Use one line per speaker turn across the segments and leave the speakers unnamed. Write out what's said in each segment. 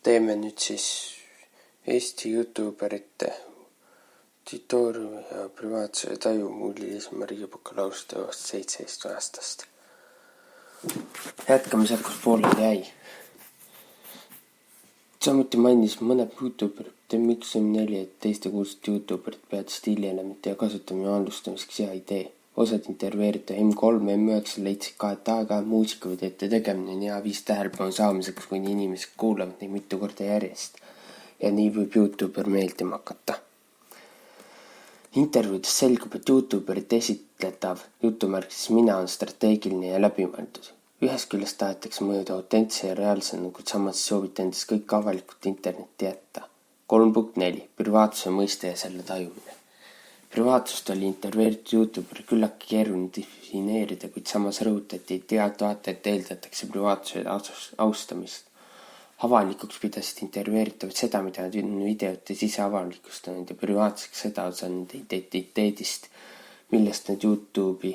Teeme nüüd siis Eesti YouTuberite tutoriumi ja privaatsuse taju Mullis Margi bakalaureustööst 17 aastast. Jätkame sealt, kus pooleli jäi. Samuti mainis mõned YouTuberid MX4, et teiste kuulsat YouTuberit pead stiilielementi ja kasutamine andlustamiseks hea idee. Osad intervjueerida M3 ja M9 leidsid ka, et aeg-ajalt muusikavideote tegemine on hea viis tähelepanu saamiseks, kuni inimesed kuulavad neid mitu korda järjest. Ja nii võib YouTuber meeldima hakata. Intervjuudes selgub, et YouTuberit esitletav jutumärkis mina on strateegiline ja läbimõeldud. Ühest küljest tahetakse mõjuda autentse ja reaalsena, kuid samas soovite endast kõik avalikult internetti jätta. 3.4. Privaatsuse mõiste ja selle tajumine. Privaatsust oli intervjueeritud YouTuberi küllaki keeruline defineerida, kuid samas rõhutati, et head vaatajat eeldatakse privaatsuse austamist. Avalikuks pidasid intervjueeritavad seda, mida nad on videotes ise avalikustanud ja privaatseks seda osa nende identiteedist, millest nad YouTube'i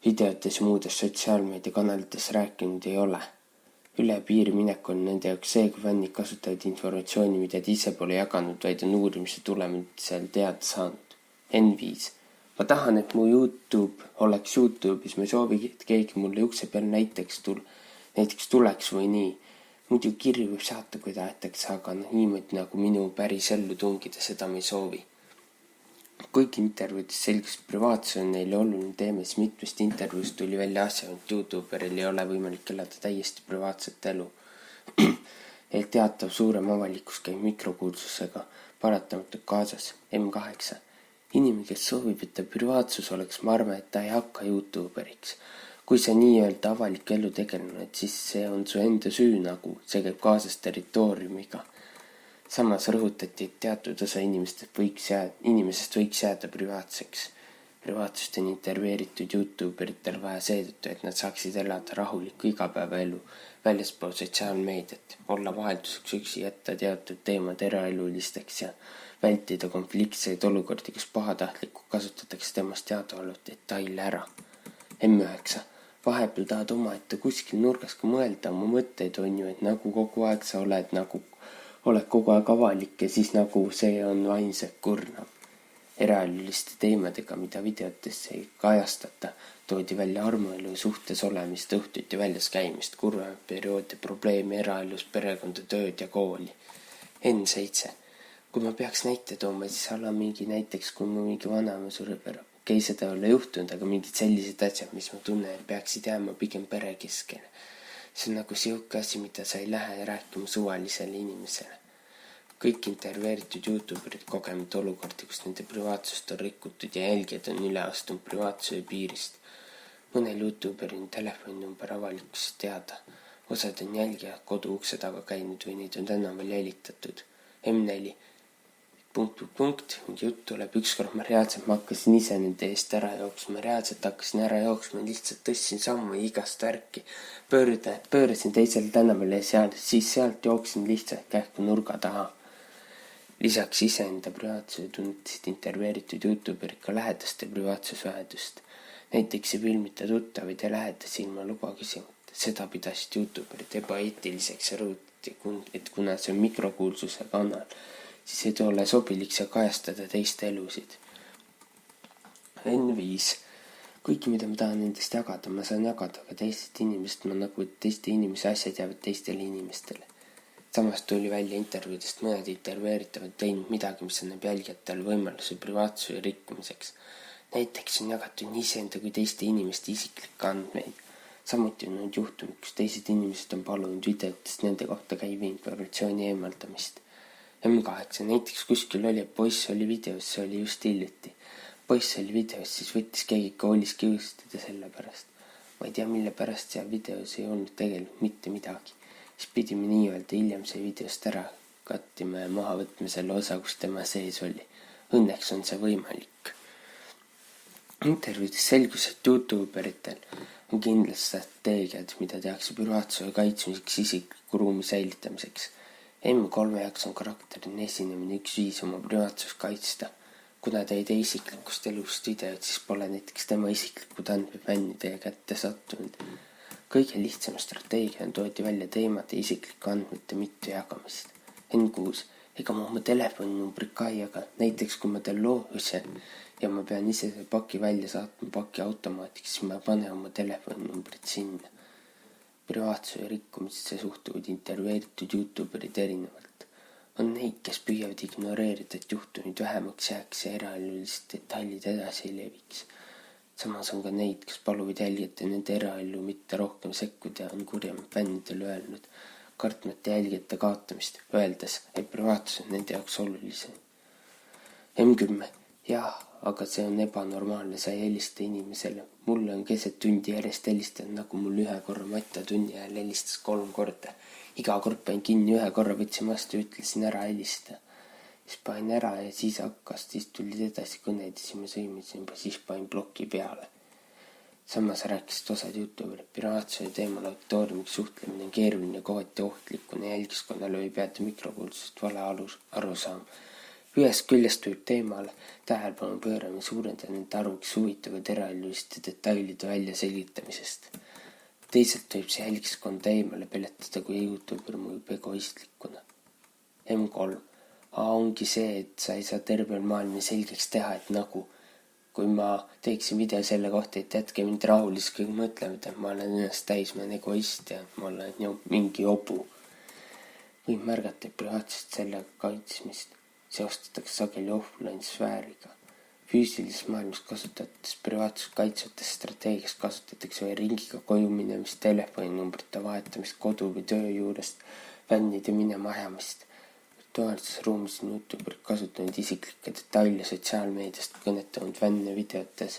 videotes ja muudes sotsiaalmeediakanalites rääkinud ei ole. Üle piiri minek on nende jaoks see, kui fännid kasutavad informatsiooni, mida ta ise pole jaganud, vaid on uurimise tulemusel teada saanud. N5. Ma tahan, et mu YouTube oleks YouTube'is, ma ei soovi, et keegi mulle ukse peal näiteks tuleks või nii. Muidu kirju võib saata, kui tahetakse, aga niimoodi nagu minu päris ellu tungida, seda ma ei soovi. Kuigi intervjuudes selgus privaatsus on neile oluline teema, siis mitmest intervjuust tuli välja asja, et YouTuberil ei ole võimalik elada täiesti privaatset elu. Et teatav suurem avalikkus käib mikrokuulsusega paratamatult kaasas. M8. Inimene, kes soovib, et ta privaatsus oleks, ma arvan, et ta ei hakka YouTuberiks. Kui sa nii-öelda avalik elu tegelenud, siis see on su enda süü nagu, see käib kaasas territooriumiga. Samas rõhutati, et teatud osa inimesest võiks jääda privaatseks. Privaatsust on intervjueeritud YouTuberitel vaja seetõttu, et nad saaksid elada rahulikku igapäevaelu väljaspool sotsiaalmeediat, olla vahelduseks üksi, jätta teatud teemad eraelulisteks ja vältida konfliktseid olukordi, kus pahatahtlikult kasutatakse temast teadaolevat detaile ära. M9. Vahepeal tahad omaette kuskil nurgas ka mõelda oma mõtteid, on ju, et nagu kogu aeg sa oled kogu aeg avalik ja siis nagu see on vaimselt kurnav. Eraeluliste teemadega, mida videotesse ei kajastata, toodi välja armuelu suhtes olemist, õhtuti väljas käimist, kurvemaid perioode, probleeme eraelus, perekonda, tööd ja kooli. N7. Kui ma peaks näite tooma, siis näiteks, kui mu mingi vanaema sureb ära. Okei, seda ei ole juhtunud, aga mingid sellised asjad, mis ma tunnen, peaksid jääma pigem pere keskele. See on nagu siuke asi, mida sa ei lähe rääkima suvalisele inimesele. Kõik intervjueeritud YouTuberid kogenud olukordi, kus nende privaatsust on rikutud ja jälgijad on üle astunud privaatsuse piirist. Mõnel YouTuberil on telefoninumber avalikkusest teada. Osad on jälgijad kodu ukse taga käinud või neid on tänaval jälitatud. M4. Mingi jutt tuleb, ükskord ma hakkasin ise nende eest ära jooksma, lihtsalt tõstsin sammu igast värki, pöörasin teisele tänavale ja siis sealt jooksin lihtsalt kähku nurga taha. Lisaks iseenda privaatsuse tundsid intervjueeritud YouTuberid ka lähedaste privaatsusvähedust. Näiteks ei filmita tuttavaid ja lähedasi ilma luba küsimata. Seda pidasid YouTuberid ebaeetiliseks ja rõhutati, et kuna see on mikrokuulsuse kanal, siis ei ole sobiliks ja kajastada teiste elusid. N5. Kuigi mida ma tahan nendest jagada, ma saan jagada ka teistest inimest, teiste inimese asjad jäävad teistele inimestele. Samas tuli välja intervjuudest mõned intervjueeritavad teinud midagi, mis annab jälgijatele võimaluse privaatsuse rikkumiseks. Näiteks on jagatud nii iseenda kui teiste inimeste isiklikke andmeid. Samuti on olnud juhtumid, kus teised inimesed on palunud videotest nende kohta käiva informatsiooni eemaldamist. M8. Näiteks kuskil oli, et poiss oli videos, see oli just hiljuti. Poiss oli videos, siis võttis keegi koolis kiustada selle pärast. Ma ei tea, mille pärast seal videos ei olnud tegelikult mitte midagi. Siis pidime nii-öelda hiljem see videost ära kattima ja maha võtma selle osa, kus tema sees oli. Õnneks on see võimalik. Intervjuudes selgus, et YouTuberitel on kindlad strateegiad, mida tehakse privaatsuse kaitsmiseks isikliku ruumi säilitamiseks. M3 jaoks on karakterin esinemine üks viis oma privaatsust kaitsta. Kuna ta ei tee isiklikust elust videot, siis pole näiteks tema isiklikud andmed fännide kätte sattunud. Kõige lihtsam strateegia toodi välja teemade ja isiklike andmete mitte jagamist. N6, ega ma oma telefoninumbrit ka ei jaga, näiteks kui ma teen loovuse ja ma pean ise paki välja saatma paki automaatiks, siis ma panen oma telefoninumbrit sinna. Privaatsuse rikkumisse suhtuvad intervjueeritud YouTuberid erinevalt. On neid, kes püüavad ignoreerida, et juhtumid vähemaks jääks ja eraelulised detailid edasi ei leviks. Samas on ka neid, kes paluvad jälgijate nende eraellu mitte rohkem sekkuda ja on kurjamad fännidele öelnud, kartmata jälgijate kaotamist, öeldes, et privaatsus on nende jaoks olulisem. M10, jah, aga see on ebanormaalne, sa ei helista inimesele. Mulle on keset tundi järjest helistanud, nagu mul ühe korra Matta tunni ajal helistas 3 korda. Iga kord panin kinni, ühe korra võtsin vastu ja ütlesin ära helista. Siis panin ära ja siis hakkas, siis tulid edasi kõned ja siis ma sõimisin, siis panin ploki peale. Samas rääkisid osad YouTuberid, piraatsuse teemal auditooriumiga suhtlemine on keeruline ja kohati ohtlik, kuna jälgiskonnale võib jääda mikrokuulsusest vale arusaam. Ühest küljest võib teemale tähelepanu pöörama suurendada nende arvu, kes huvitavad eraeluliste detailide välja selgitamisest. Teisalt võib see jälgiskonda eemale peletada, kui YouTuber mõjub egoistlikuna. M3. Ongi see, et sa ei saa tervel maailma selgeks teha, et nagu kui ma teeksin video selle kohta, et jätke mind rahule, siis kõik mõtlevad, et ma olen ennast täis, ma olen egoist ja ma olen mingi jobu. Võib märgata, et privaatsust sellega kaitsmist seostatakse sageli offline sfääriga. Füüsilises maailmas kasutates privaatsust kaitsvates strateegias kasutatakse või ringiga koju minemist, telefoninumbrite vahetamist, kodu või töö juurest, fännide minema ajamist. Virtuaalses ruumis on YouTuberid kasutanud isiklikke detaile sotsiaalmeediast, kõnetanud fänne videotes.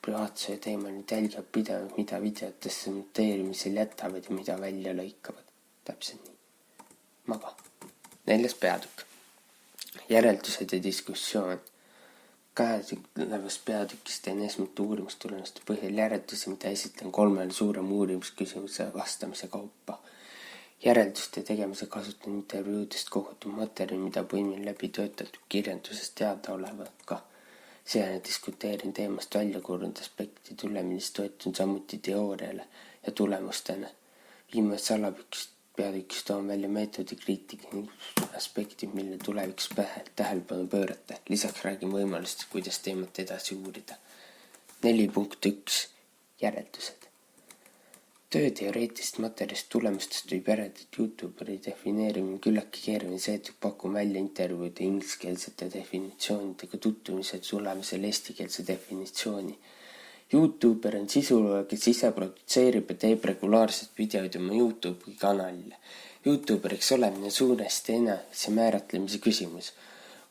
Privaatsuse teemal nüüd jälgivad pidevalt, mida videotesse monteerimisel jätavad ja mida välja lõikavad. Täpselt nii. Maga. 4. peatükk. Järeldused ja diskussioon. Käesolevast peatükist teen esmalt uurimustulemuste põhjal järeldusi, mida esitlen 3 suurema uurimisküsimuse vastamise kaupa. Järelduste tegemise kasutan intervjuudest kogutud materjali, mida põimin läbi töötatud kirjandusest teadaolevaga. Seejärel diskuteerin teemast välja kuulunud aspektide üle, millest toetun samuti teooriale ja tulemustena. Viimast peatükist toon välja meetodikriitika ning aspektid, mille tulevikus tähelepanu pöörata. Lisaks räägin võimalustest, kuidas teemat edasi uurida. 4.1. Järeldused. Tööteoreetilist materjalist tulemustest võib järeldada, et YouTuberi defineerimine küllaki keeruline, seetõttu pakun välja intervjuude ingliskeelsete definitsioonidega tutvumised tulemusel eestikeelse definitsiooni. YouTuber on sisulooja, kes ise produtseerib ja teeb regulaarset videoid oma YouTube'i kanalile. YouTuberiks olemine on suuresti enese määratlemise küsimus,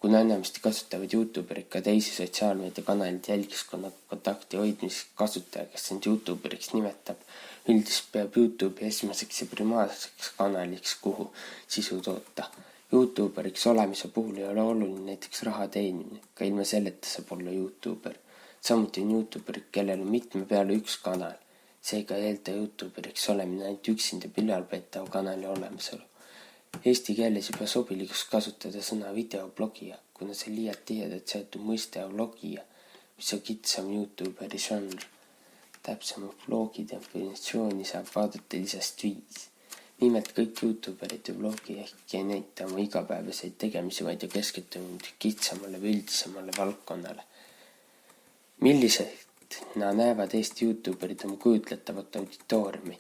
kuna enamasti kasutavad YouTuberid ka teisi sotsiaalmeediakanalid jälgiskonna kontakti hoidmiseks kasutaja, kes end YouTuberiks nimetab. Üldist peab YouTube'i esmaseks ja primaarseks kanaliks, kuhu sisu toota. YouTuberiks olemise puhul ei ole oluline näiteks raha teenimine, ka ilma selleta saab olla YouTuber. Samuti on YouTuberid, kellel on mitme peale üks kanal. Seega ei eelda YouTuberiks olemine ainult üksinda pilalpeetav kanali olemasolu. Eesti keeles juba sobilikus kasutada sõna videoblogija, kuna see liialt tihedalt seotud mõiste blogija, mis on kitsam YouTuberi žanr. Täpsema blogi definitsiooni saab vaadata lisast 5. Nimelt kõik YouTuberid ja blogi ehk ei näita oma igapäevaseid tegemisi, vaid on keskendunud kitsamale või üldisemale valdkonnale. Millisena näevad Eesti YouTuberid oma kujutletavat auditooriumi?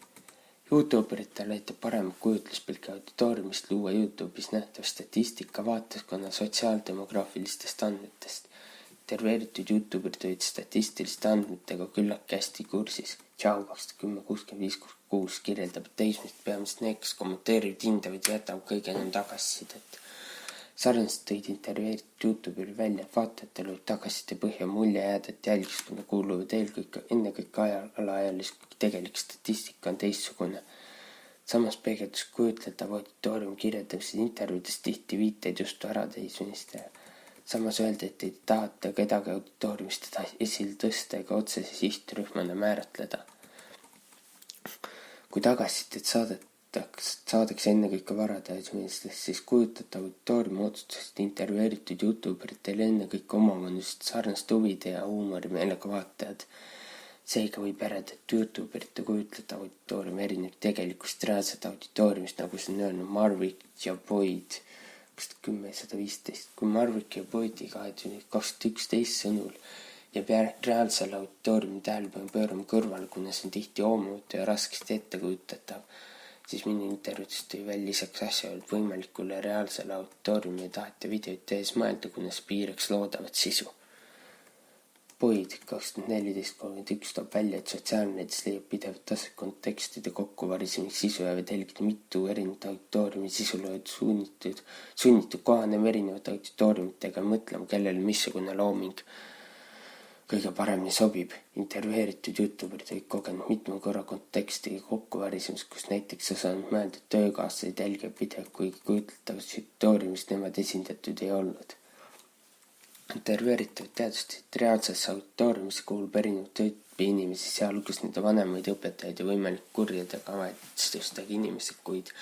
YouTuberitel aitab paremat kujutluspilki auditooriumist luua YouTube'is nähtav statistika vaatajskonna sotsiaaldemograafilistest andmetest. Intervjueeritud YouTuberid olid statistiliste andmetega küllalt hästi kursis. Tšau 2010-65-6 kirjeldab, et teismist peamiselt need, kes kommenteerivad, hindavad ja jätavad kõige enam tagasisidet. Sarnaselt tõid intervjueeritud YouTuberid välja, et vaatajatel võib tagasiside põhja mulje jääda, et jälgiskonna kuuluvad ennekõike alaealist, kui tegelik statistika on teistsugune. Samas peegeldus kujutletav auditoorium kirjeldamises intervjuudest tihti viiteid just ärateismiste. Samas öelda, et ei tahata kedagi auditooriumist esile tõsta ega otsese sihtrühmana määratleda. Kui tagasisidet saadakse ennekõike varateismelistest, siis kujutatav auditoorium otsustasid intervjueeritud YouTuberitel ennekõike omavaheliselt sarnaste huvide ja huumorimeelega vaatajad. Seega võib järeldada, et YouTuberite kujutletav auditoorium erineb tegelikust reaalset auditooriumist, nagu see on öelnud Marwick ja Boyd 2010-115. Kui Marwick ja Boydi 2011 sõnul jääb reaalsele auditooriumi tähelepanu pöörama kõrvale, kuna see on tihti oomatu ja raskesti ettekujutatav, siis minu intervjuudest tõi välja lisaks asjaolud võimalikule reaalsele auditooriumi ja taheti videoid tehes mõelda, kuna see piiraks loodavat sisu. Boyd 2014-31 toob välja, et sotsiaalmeedias leiab pidevat taset kontekstide kokkuvarisemist, sisu ja telgida mitu erinevat auditooriumi sisuloojad sunnitud kohanema erinevate auditooriumitega mõtlema, kellele missugune looming kõige paremini sobib. Intervjueeritud YouTuberid olid kogenud mitme korra kontekstiga kokkuvarisemist, kus näiteks osanud mõelda töökaaslased jälgib videot, kuigi kujutletavast auditooriumist nemad esindatud ei olnud. Intervjueeritavad teadvustasid, et reaalsesse auditooriumisse kuulub erinevat tüüpi inimesi, sealhulgas nende vanemaid õpetajaid ja võimalik kurjadega ametistustega inimesed, kuid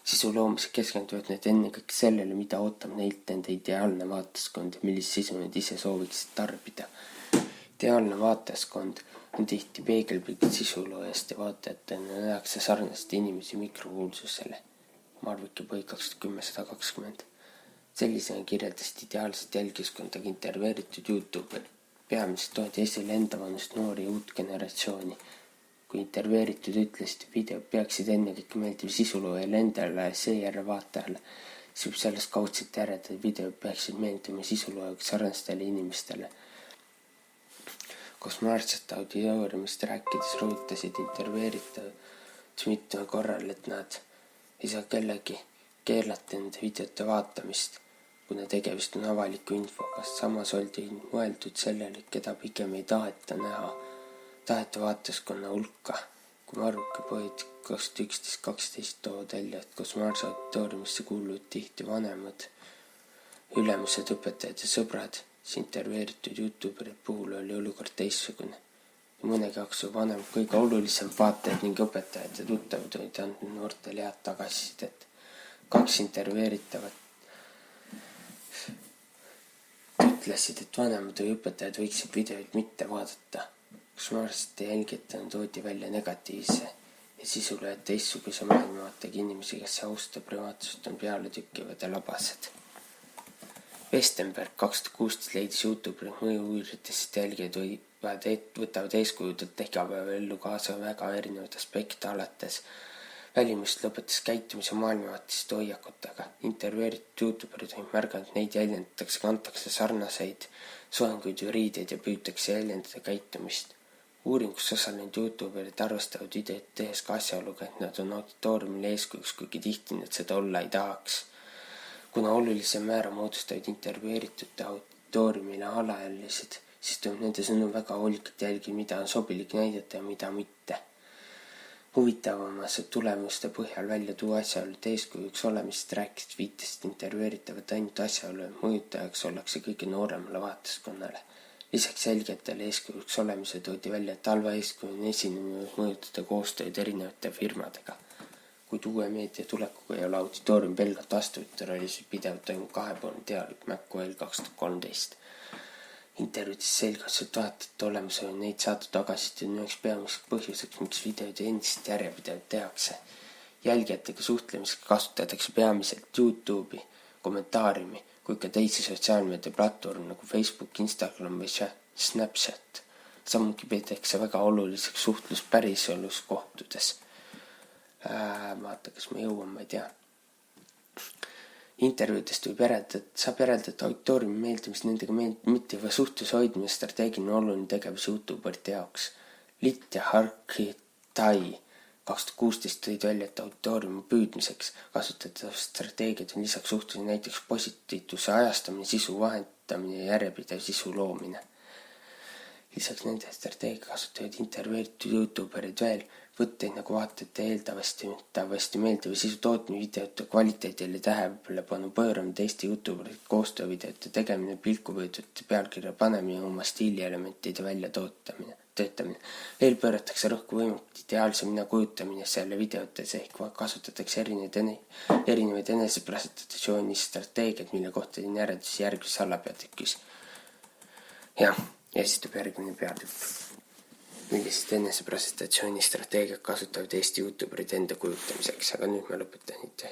sisu loomisel keskenduvad need ennekõike sellele, mida ootab neilt nende ideaalne vaataskond ja millist sisu need ise sooviksid tarbida. Ideaalne vaataskond on tihti peegelpilt sisuloojast ja vaatajatena nähakse sarnaseid inimesi mikrokuulsusele. Marwick ja Boyd 2010-120. Sellisena kirjeldasid ideaalset jälgiskondaga intervjueeritud YouTuber. Peamiselt toodi esile enda vanust noori ja uut generatsiooni. Kui intervjueeritud ütlesid, et videod peaksid ennekõike meeldiv sisuloojale endale ja seejärel vaatajale, siis võib sellest kaudselt järeldada, et videod peaksid meeldima sisuloojaga sarnastele inimestele. Kosmaarsete auditooriumist rääkides rõhutasid intervjueeritud mitmel korral, et nad ei saa kellegi keelata nende videote vaatamist, kuna tegemist on avaliku infoga. Samas oldi mõeldud sellele, keda pigem ei taheta näha, taheta vaataskonna hulka. Kui Marwick ja Boyd 2011-12 toovad välja, et Kosmaarse auditooriumisse kuuluvad tihti vanemad, ülemused, õpetajad ja sõbrad, siis intervjueeritud YouTuberid puhul oli olukord teistsugune. Mõnegi jaoks vanemad kõige olulisem vaatajad ning õpetajad ja tuttavad olid andnud noortele head tagasisidet. 2 intervjueeritavat ütlesid, et vanemad või õpetajad võiksid videoid mitte vaadata. Kosmaarsete jälgijatena toodi välja negatiivse ja sisuloojad teistsuguse maailmavaatega inimesi, kes austab privaatsust, on pealetükkivad ja labased. Vestenberg 2016 leidis YouTuberid mõju-uuritest jälgijad võtavad eeskujudelt igapäeva ellu kaasa väga erinevaid aspekte alates välimust lõpetas käitumise maailmavaatest hoiakutega. Intervjueeritud YouTuberid on märganud, neid jäljendatakse, kantakse sarnaseid soenguid või riideid ja püütakse jäljendada käitumist. Uuringus osalenud YouTuberid arvestavad videot tehes ka asjaoluga, et nad on auditooriumile eeskujuks, kuigi tihti nad seda olla ei tahaks. Kuna olulise määra moodustavad intervjueeritute auditooriumile alaealised, siis tuleb nende sõnum väga hoolikalt jälgida, mida on sobilik näidata ja mida mitte. Huvitavamas tulemuste põhjal välja tuua asjaolud eeskujuks olemisest rääkisid viitest intervjueeritavat ainult asjaolu, et mõjutajaks ollakse kõige nooremale vaataskonnale. Lisaks jälgijatele eeskujuks olemise toodi välja, et halva eeskuju on esinemine mõjutada koostööd erinevate firmadega. Kuid uue meedia tulekuga ei ole auditoorium pelgalt vastuvõttu, oli see pidevalt toimub kahepoolne dialoog MacOL 2013. Intervjuudes selgas, et vaatajate olemusel on neid saadud tagasisidet on üheks peamiseks põhjuseks, miks videod endiselt järjepidevalt tehakse. Jälgijatega suhtlemisega kasutatakse peamiselt YouTube'i, kommentaariumi, kui ka teisi sotsiaalmeedia platvorme nagu Facebook, Instagram või Snapchat. Samuti peetakse väga oluliseks suhtlus päriselus kohtudes. Vaata, kas me jõuame, ma ei tea. Intervjuudest võib saab järeldada auditooriumi meeldimist nendega mittiva suhtluse hoidmine strateegiline oluline tegevus YouTuberite jaoks. Litt ja Harkitai 2016 tõid välja, et auditooriumi püüdmiseks kasutatav strateegiad on lisaks suhtluse näiteks positiivsuse ajastamine, sisu vahendamine ja järjepidev sisu loomine. Lisaks nende strateegia kasutavad intervjueeritud YouTuberid veel võtteid nagu vaatajate eeldavasti meeldiva sisu tootmine, videote kvaliteedile tähelepanu pööramine, teiste YouTuberite koostöövideote tegemine, pilkuvõidute pealkirja panemine, oma stiilielementide töötamine. Veel pööratakse rõhku võimalikult ideaalse mina kujutamine selle videotes ehk kasutatakse erinevaid enesepresentatsiooni strateegiad, mille kohta on järeldusi järgmises alapeatükis. Ja esitab järgmine peatükk. millised enesepresentatsiooni strateegiad kasutavad Eesti YouTuberid enda kujutamiseks, aga nüüd ma lõpetan.